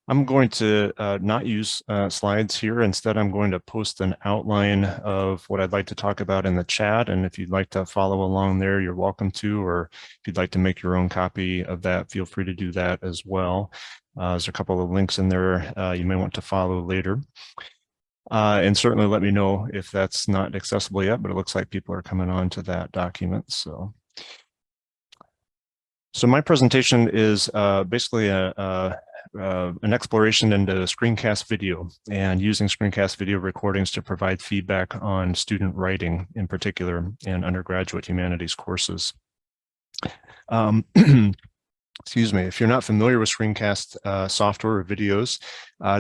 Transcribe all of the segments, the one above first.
I'm going to not use slides here. Instead, I'm going to post an outline of what I'd like to talk about in the chat. And if you'd like to follow along there, you're welcome to, or if you'd like to make your own copy of that, feel free to do that as well. There's a couple of links in there you may want to follow later. And certainly let me know if that's not accessible yet, but it looks like people are coming on to that document. So my presentation is basically an exploration into screencast video and using screencast video recordings to provide feedback on student writing in particular in undergraduate humanities courses. Excuse me, if you're not familiar with screencast software or videos,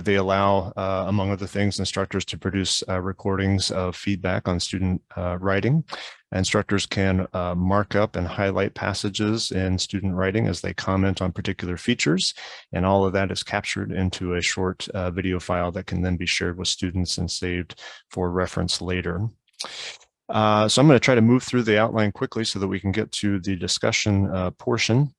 they allow, among other things, instructors to produce recordings of feedback on student writing. Instructors can mark up and highlight passages in student writing as they comment on particular features, and all of that is captured into a short video file that can then be shared with students and saved for reference later. So I'm going to try to move through the outline quickly so that we can get to the discussion portion.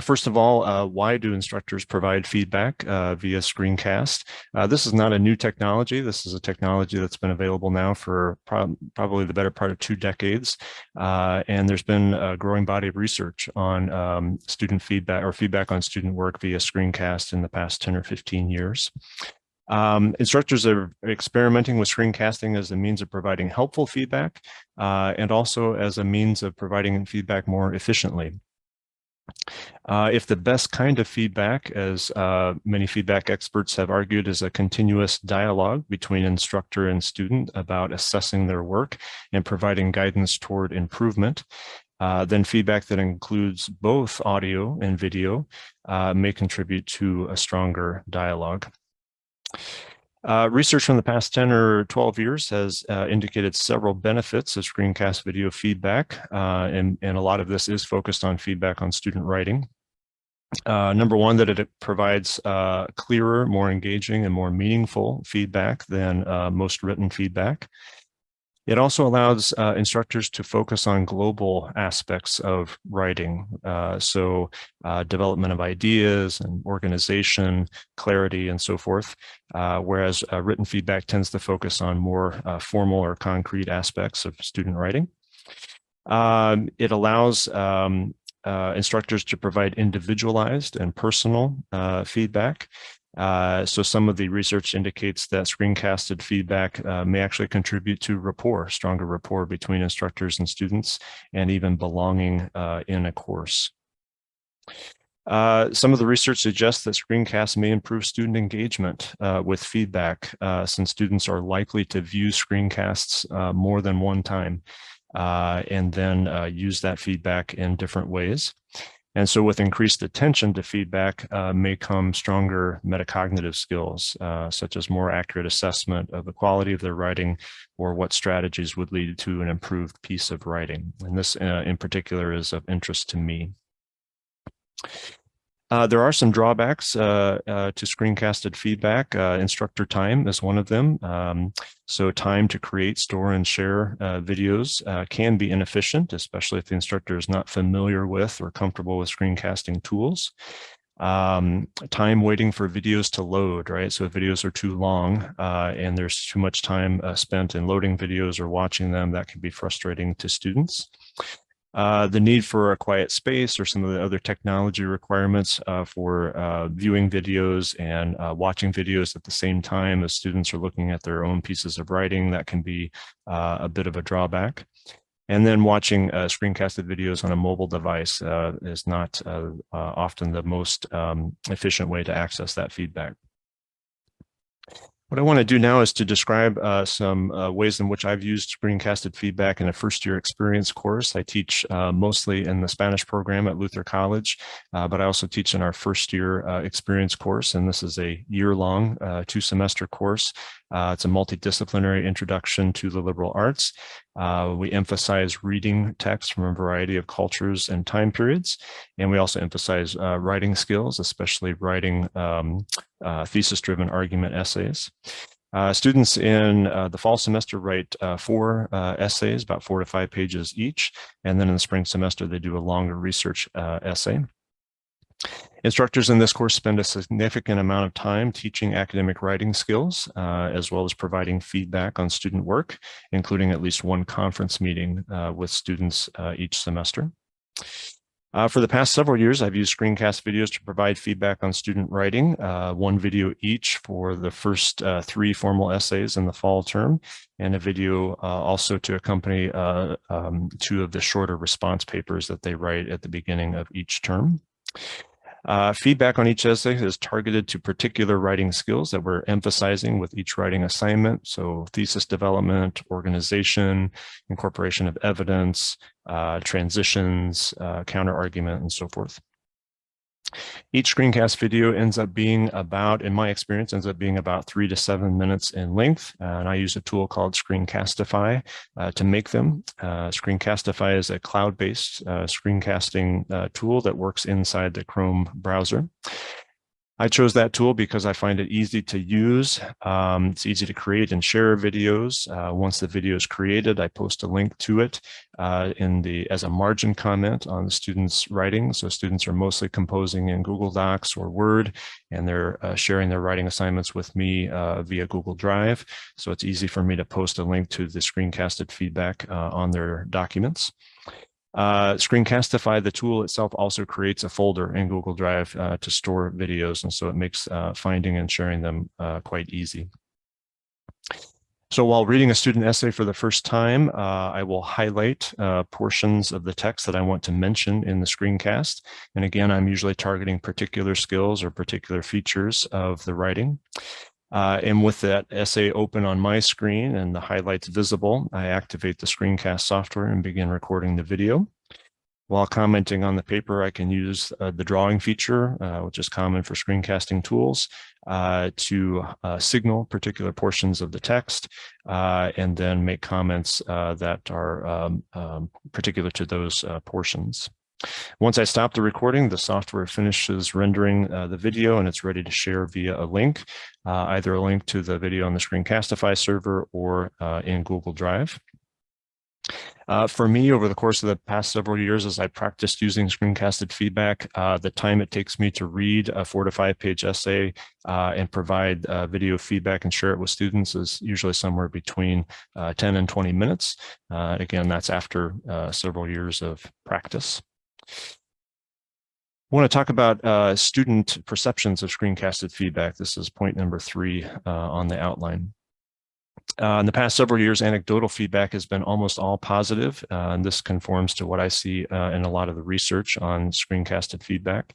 First of all, why do instructors provide feedback via Screencast? This is not a new technology. This is a technology that's been available now for probably the better part of 2 decades. And there's been a growing body of research on student feedback or feedback on student work via Screencast in the past 10 or 15 years. Instructors are experimenting with screencasting as a means of providing helpful feedback and also as a means of providing feedback more efficiently. If the best kind of feedback, as many feedback experts have argued, is a continuous dialogue between instructor and student about assessing their work and providing guidance toward improvement, then feedback that includes both audio and video may contribute to a stronger dialogue. Research from the past 10 or 12 years has indicated several benefits of screencast video feedback, and a lot of this is focused on feedback on student writing. Number one, that it provides clearer, more engaging, and more meaningful feedback than most written feedback. It also allows instructors to focus on global aspects of writing, so development of ideas and organization, clarity, and so forth, whereas written feedback tends to focus on more formal or concrete aspects of student writing. It allows instructors to provide individualized and personal feedback. So some of the research indicates that screencasted feedback may actually contribute to rapport, stronger rapport between instructors and students, and even belonging in a course. Some of the research suggests that screencasts may improve student engagement with feedback, since students are likely to view screencasts more than one time and then use that feedback in different ways. And so with increased attention to feedback may come stronger metacognitive skills, such as more accurate assessment of the quality of their writing or what strategies would lead to an improved piece of writing. And this in particular is of interest to me. There are some drawbacks to screencasted feedback. Instructor time is one of them. So time to create, store, and share videos can be inefficient, especially if the instructor is not familiar with or comfortable with screencasting tools. Time waiting for videos to load, right? So if videos are too long and there's too much time spent in loading videos or watching them, that can be frustrating to students. The need for a quiet space or some of the other technology requirements for viewing videos and watching videos at the same time as students are looking at their own pieces of writing, that can be a bit of a drawback. And then watching screencasted videos on a mobile device is not often the most efficient way to access that feedback. What I want to do now is to describe some ways in which I've used screencasted feedback in a first-year experience course. I teach mostly in the Spanish program at Luther College, but I also teach in our first-year experience course, and this is a year-long, 2-semester course. It's a multidisciplinary introduction to the liberal arts. We emphasize reading text from a variety of cultures and time periods, and we also emphasize writing skills, especially writing thesis-driven argument essays. Students in the fall semester write 4 essays, about 4 to 5 pages each, and then in the spring semester they do a longer research essay. Instructors in this course spend a significant amount of time teaching academic writing skills, as well as providing feedback on student work, including at least one conference meeting with students each semester. For the past several years, I've used screencast videos to provide feedback on student writing, one video each for the first 3 formal essays in the fall term, and a video also to accompany 2 of the shorter response papers that they write at the beginning of each term. Feedback on each essay is targeted to particular writing skills that we're emphasizing with each writing assignment. So thesis development, organization, incorporation of evidence, transitions, counter-argument, and so forth. Each screencast video ends up being about, in my experience, ends up being about 3 to 7 minutes in length. And I use a tool called Screencastify to make them. Screencastify is a cloud-based screencasting tool that works inside the Chrome browser. I chose that tool because I find it easy to use. It's easy to create and share videos. Once the video is created, I post a link to it as a margin comment on the students' writing. So students are mostly composing in Google Docs or Word, and they're sharing their writing assignments with me via Google Drive. So it's easy for me to post a link to the screencasted feedback on their documents. Screencastify, the tool itself, also creates a folder in Google Drive to store videos, and so it makes finding and sharing them quite easy. So while reading a student essay for the first time, I will highlight portions of the text that I want to mention in the screencast. And again, I'm usually targeting particular skills or particular features of the writing. And with that essay open on my screen and the highlights visible, I activate the screencast software and begin recording the video. While commenting on the paper, I can use the drawing feature, which is common for screencasting tools, to signal particular portions of the text and then make comments that are particular to those portions. Once I stop the recording, the software finishes rendering the video and it's ready to share via a link, either a link to the video on the Screencastify server or in Google Drive. For me, over the course of the past several years, as I practiced using screencasted feedback, the time it takes me to read a 4 to 5 page essay and provide video feedback and share it with students is usually somewhere between 10 and 20 minutes. Again, that's after several years of practice. I want to talk about student perceptions of screencasted feedback. This is point number 3 on the outline. In the past several years, anecdotal feedback has been almost all positive, and this conforms to what I see in a lot of the research on screencasted feedback.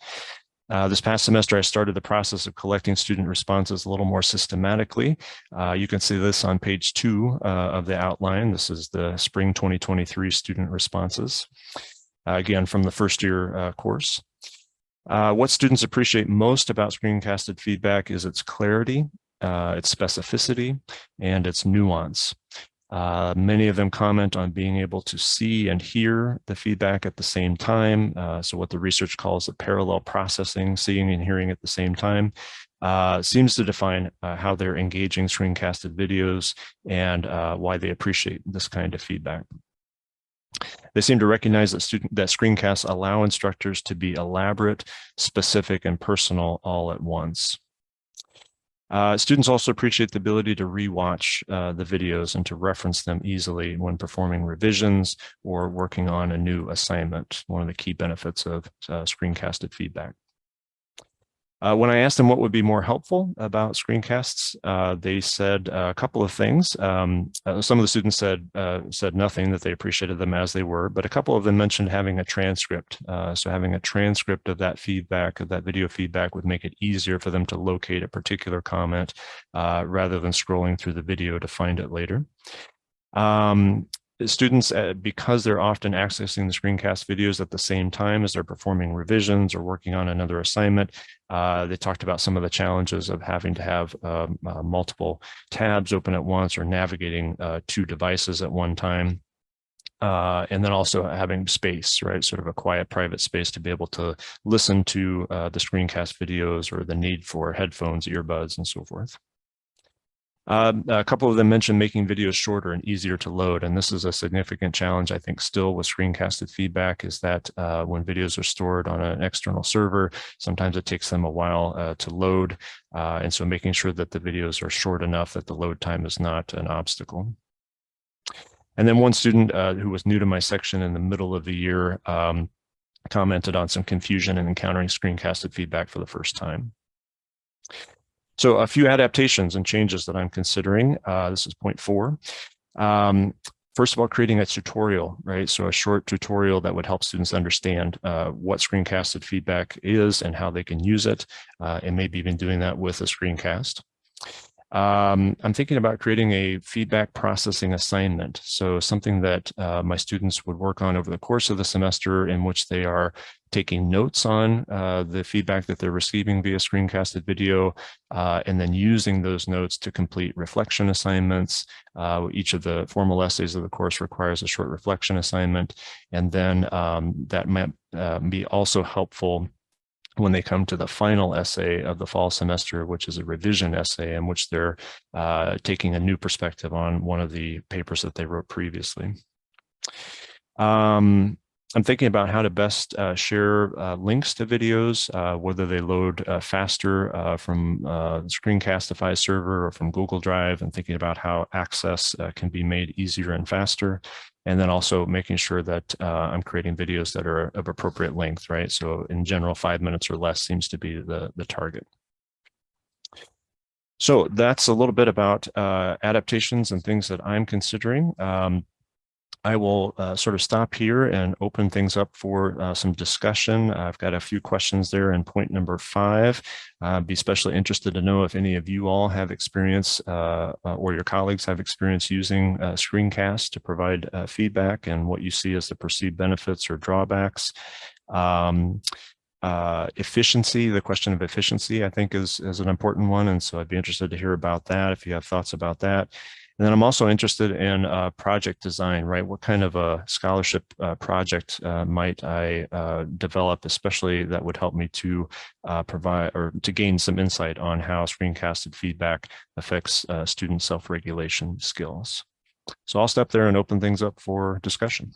This past semester, I started the process of collecting student responses a little more systematically. You can see this on page 2 of the outline. This is the spring 2023 student responses, again, from the first year course. What students appreciate most about screencasted feedback is its clarity, its specificity, and its nuance. Many of them comment on being able to see and hear the feedback at the same time. So what the research calls a parallel processing, seeing and hearing at the same time, seems to define how they're engaging screencasted videos and why they appreciate this kind of feedback. They seem to recognize that screencasts allow instructors to be elaborate, specific, and personal all at once. Students also appreciate the ability to rewatch the videos and to reference them easily when performing revisions or working on a new assignment, one of the key benefits of screencasted feedback. When I asked them what would be more helpful about screencasts, they said a couple of things. Some of the students said nothing, that they appreciated them as they were, but a couple of them mentioned having a transcript. So having a transcript of that feedback, of that video feedback, would make it easier for them to locate a particular comment rather than scrolling through the video to find it later. Students, because they're often accessing the screencast videos at the same time as they're performing revisions or working on another assignment, they talked about some of the challenges of having to have multiple tabs open at once or navigating 2 devices at one time. And then also having space, right? Sort of a quiet, private space to be able to listen to the screencast videos, or the need for headphones, earbuds, and so forth. A couple of them mentioned making videos shorter and easier to load. And this is a significant challenge, I think, still with screencasted feedback, is that when videos are stored on an external server, sometimes it takes them a while to load. And so making sure that the videos are short enough that the load time is not an obstacle. And then one student who was new to my section in the middle of the year commented on some confusion in encountering screencasted feedback for the first time. So a few adaptations and changes that I'm considering. This is point 4. First of all, creating a tutorial, right? So a short tutorial that would help students understand what screencasted feedback is and how they can use it, and maybe even doing that with a screencast. I'm thinking about creating a feedback processing assignment. So something that my students would work on over the course of the semester, in which they are taking notes on the feedback that they're receiving via screencasted video, and then using those notes to complete reflection assignments. Each of the formal essays of the course requires a short reflection assignment. And then that might be also helpful when they come to the final essay of the fall semester, which is a revision essay in which they're taking a new perspective on one of the papers that they wrote previously. I'm thinking about how to best share links to videos, whether they load faster from Screencastify server or from Google Drive, and thinking about how access can be made easier and faster. And then also making sure that I'm creating videos that are of appropriate length, right? So in general, 5 minutes or less seems to be the target. So that's a little bit about adaptations and things that I'm considering. I will sort of stop here and open things up for some discussion. I've got a few questions there in point number 5. Be especially interested to know if any of you all have experience or your colleagues have experience using Screencast to provide feedback, and what you see as the perceived benefits or drawbacks. Efficiency, the question of efficiency, I think is an important one. And so I'd be interested to hear about that if you have thoughts about that. And then I'm also interested in project design, right? What kind of a scholarship project might I develop, especially that would help me to provide or to gain some insight on how screencasted feedback affects student self-regulation skills. So I'll step there and open things up for discussion.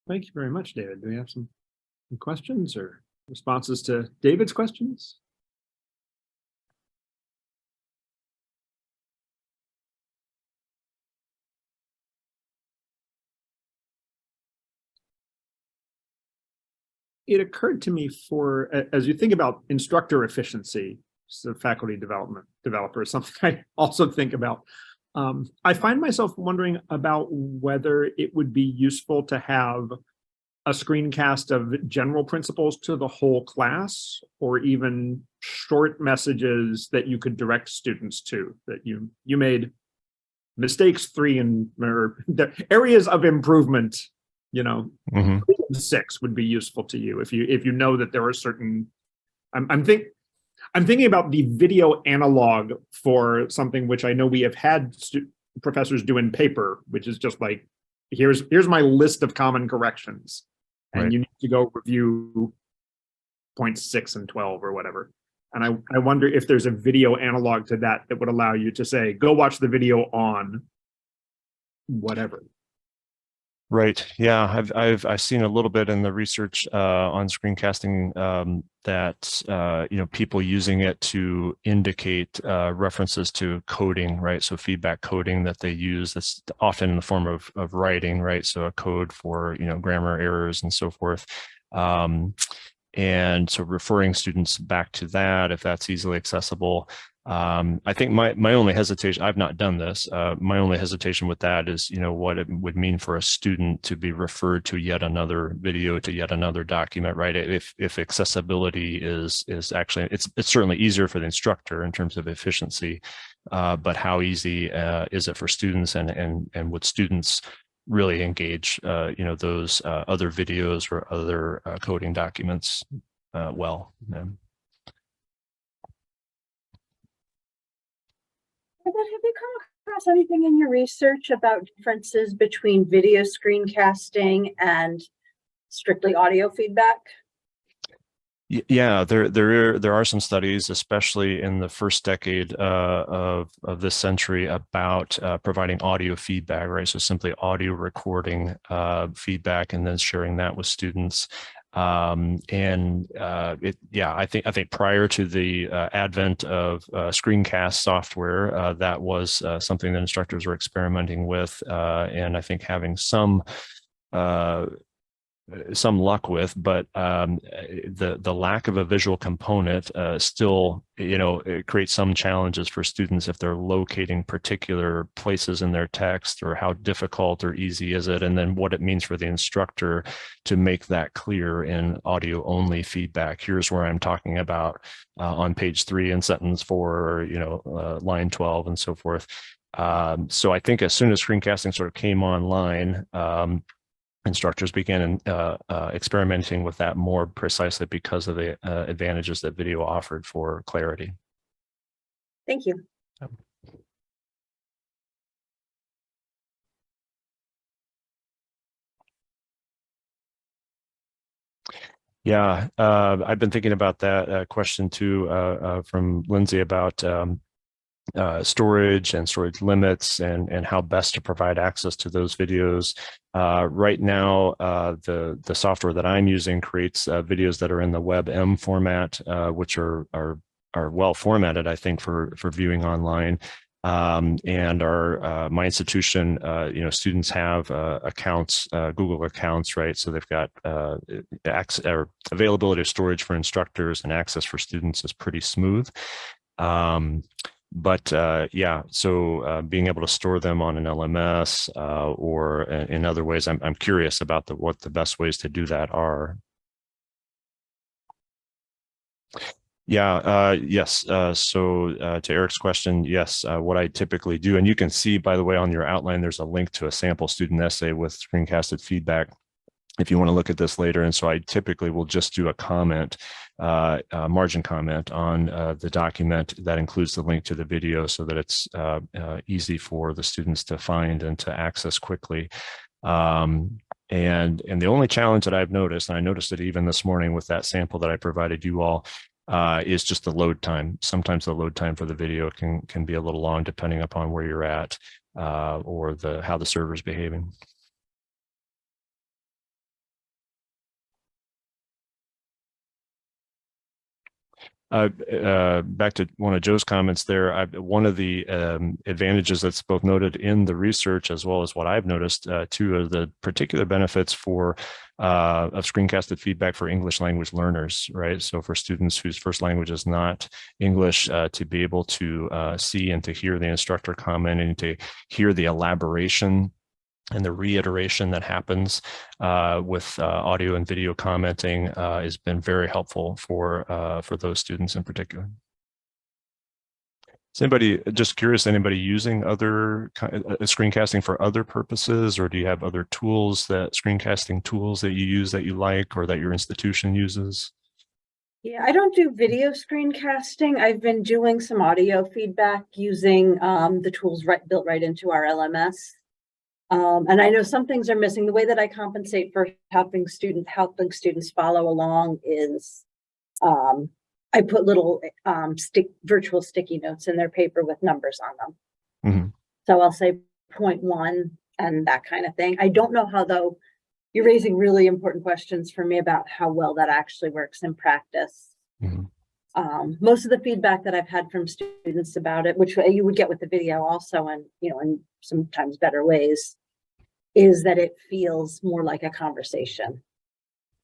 Thank you very much, David. Do we have some questions or responses to David's questions? It occurred to me, as you think about instructor efficiency, so faculty developer is something I also think about. I find myself wondering about whether it would be useful to have a screencast of general principles to the whole class, or even short messages that you could direct students to, that you made mistakes 3 or the areas of improvement, 6 would be useful to you if you know that there are certain. I'm thinking about the video analog for something which I know we have had professors do in paper, which is just like, here's my list of common corrections, and right, you need to go review points 6 and 12 or whatever. And I wonder if there's a video analog to that that would allow you to say, go watch the video on whatever. Right. Yeah, I've seen a little bit in the research on screencasting that people using it to indicate references to coding, right? So feedback coding that they use, that's often in the form of writing, right? So a code for grammar errors and so forth. And so referring students back to that, if that's easily accessible. I think my only hesitation, I've not done this, my only hesitation with that is, what it would mean for a student to be referred to yet another video, to yet another document, right? If accessibility is actually, it's certainly easier for the instructor in terms of efficiency, but how easy is it for students, and would students really engage, those other videos or other coding documents well? Have you come across anything in your research about differences between video screencasting and strictly audio feedback? Yeah, there are some studies, especially in the first decade of this century, about providing audio feedback, right? So simply audio recording feedback and then sharing that with students. I think prior to the advent of Screencast software, that was something that instructors were experimenting with, and I think having some luck with, but the lack of a visual component still, it creates some challenges for students if they're locating particular places in their text, or how difficult or easy is it, and then what it means for the instructor to make that clear in audio only feedback. Here's where I'm talking about on page 3 in sentence 4, or line 12 and so forth. So I think as soon as screencasting sort of came online, instructors began experimenting with that more precisely because of the advantages that video offered for clarity. Thank you. Yeah, I've been thinking about that question too, from Lindsay, about storage and storage limits, and how best to provide access to those videos. Right now, the software that I'm using creates videos that are in the WebM format, which are well formatted, I think, for viewing online. And my institution, students have accounts, Google accounts, right? So they've got availability of storage for instructors, and access for students is pretty smooth. So being able to store them on an LMS or in other ways, I'm curious about what the best ways to do that are. Yeah, yes. So to Eric's question, yes, what I typically do, and you can see, by the way, on your outline, there's a link to a sample student essay with screencasted feedback if you want to look at this later. And so I typically will just do a comment, margin comment on the document that includes the link to the video, so that it's easy for the students to find and to access quickly. And the only challenge that I've noticed, and I noticed it even this morning with that sample that I provided you all, is just the load time. Sometimes the load time for the video can be a little long, depending upon where you're at or how the server's behaving. Back to one of Joe's comments there, one of the advantages that's both noted in the research as well as what I've noticed too, are the particular benefits of screencasted feedback for English language learners, right? So for students whose first language is not English, to be able to see and to hear the instructor comment, and to hear the elaboration and the reiteration that happens with audio and video commenting has been very helpful for those students in particular. Is anybody, just curious, anybody using other screencasting for other purposes, or do you have other tools, screencasting tools that you use that you like, or that your institution uses? Yeah, I don't do video screencasting. I've been doing some audio feedback using the tools built right into our LMS. And I know some things are missing. The way that I compensate for helping students follow along is I put little virtual sticky notes in their paper with numbers on them. Mm-hmm. So I'll say 0.1 and that kind of thing. I don't know how, though. You're raising really important questions for me about how well that actually works in practice. Mm-hmm. Most of the feedback that I've had from students about it, which you would get with the video also, and in sometimes better ways, is that it feels more like a conversation,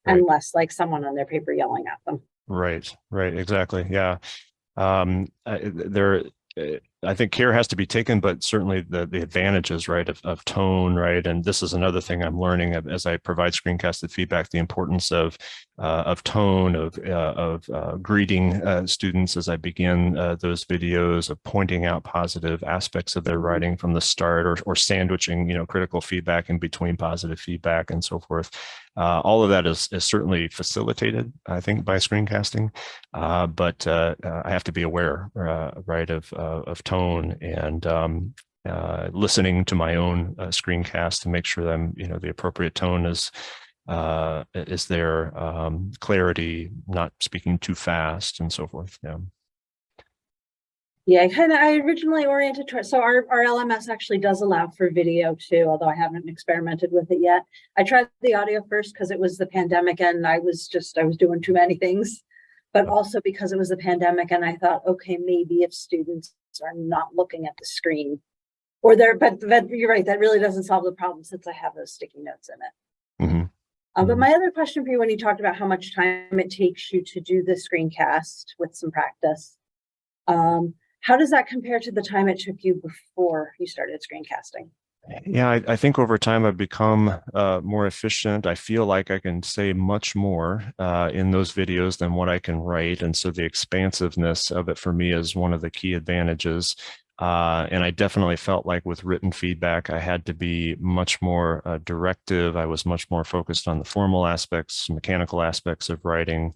right, and less like someone on their paper yelling at them. Right, exactly. Yeah. I think care has to be taken, but certainly the advantages, right, of tone, right, and this is another thing I'm learning as I provide screencasted feedback: the importance of tone, of greeting students as I begin those videos, of pointing out positive aspects of their writing from the start, or sandwiching, critical feedback in between positive feedback, and so forth. All of that is certainly facilitated, I think, by screencasting, but I have to be aware, right, of tone, and listening to my own screencast to make sure that I'm, the appropriate tone is Is there clarity, not speaking too fast, and so forth? Yeah. Yeah, I originally oriented towards, so our LMS actually does allow for video too, although I haven't experimented with it yet. I tried the audio first because it was the pandemic and I was doing too many things, but also because it was the pandemic and I thought, okay, maybe if students are not looking at the screen or but you're right, that really doesn't solve the problem since I have those sticky notes in it. Mm-hmm. But my other question for you, when you talked about how much time it takes you to do the screencast with some practice, how does that compare to the time it took you before you started screencasting? Yeah, I think over time I've become more efficient. I feel like I can say much more in those videos than what I can write. And so the expansiveness of it for me is one of the key advantages. And I definitely felt like with written feedback, I had to be much more directive. I was much more focused on the formal aspects, mechanical aspects of writing.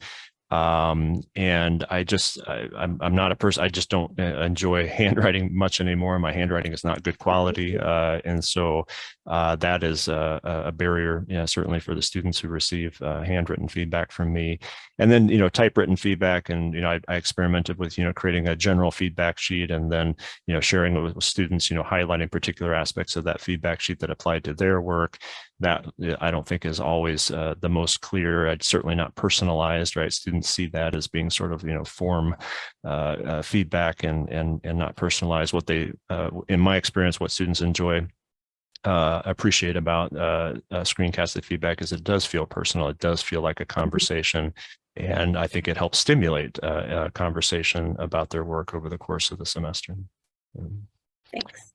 And I'm not a person, I just don't enjoy handwriting much anymore. My handwriting is not good quality. And so that is a barrier, certainly for the students who receive handwritten feedback from me. And then, typewritten feedback. And, I experimented with, creating a general feedback sheet and then, sharing it with students, highlighting particular aspects of that feedback sheet that applied to their work. That I don't think is always the most clear. It's certainly not personalized, right? Students see that as being sort of, form feedback and not personalized. What they, in my experience, what students enjoy, appreciate about screencasted feedback is it does feel personal. It does feel like a conversation. And I think it helps stimulate a conversation about their work over the course of the semester. Thanks.